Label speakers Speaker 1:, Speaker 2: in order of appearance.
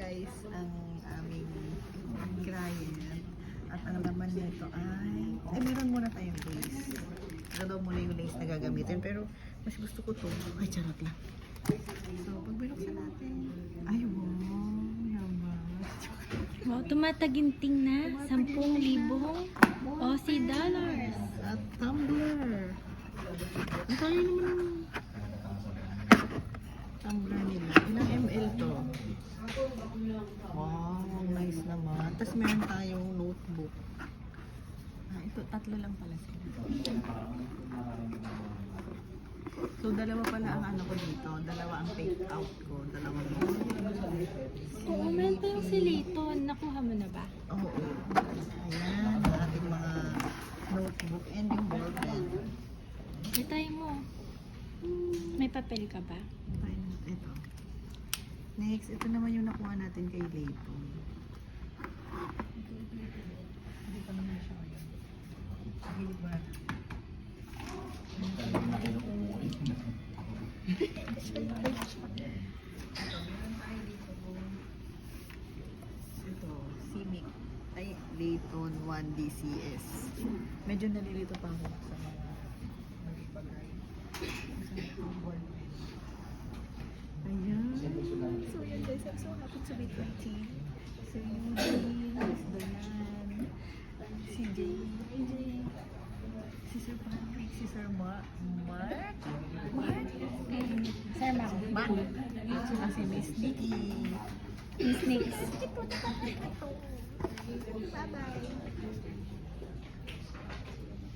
Speaker 1: guys ang aming client. At ang laman nito ay meron muna tayong lace. Ito daw muna yung lace na gagamitin. Pero mas gusto ko to. Ay, charot lang. So, pag binuksan natin. Ay, wow. Yaman.
Speaker 2: Wow, tumataginting na. 10,000 Aussie dollars.
Speaker 1: At tumbler. Ang kaya naman ang tumbler nila. Ilang ml to? Wow, nice naman. Tapos meron tayong notebook. Ito, 3 lang pala sila. So, dalawa pala ang ano ko dito. Dalawa ang take out ko. Dalawang
Speaker 2: Oo, meron pa yung silicone. Nakuha mo na ba?
Speaker 1: Oo. Ayan, ang ating mga notebook and yung ball pen.
Speaker 2: Itay mo. May papel ka ba?
Speaker 1: Ito. Next, ito naman yung nakuha natin kay Leighton. Hindi pa naman siya ngayon. Sige ba? Ito, CIMIC. Ay, Leighton 1 DCS. Medyo nalilito pa ako sa mga nagpagay. Ayan. So yun guys, I'm so happy to be 20. So Eugene, Miss Dayan, si Jay, si Sir Patrick, si Sir Mark,
Speaker 2: Sir Mark.
Speaker 1: at saka si Miss Nikki.
Speaker 2: Miss Nix.
Speaker 1: Bye-bye.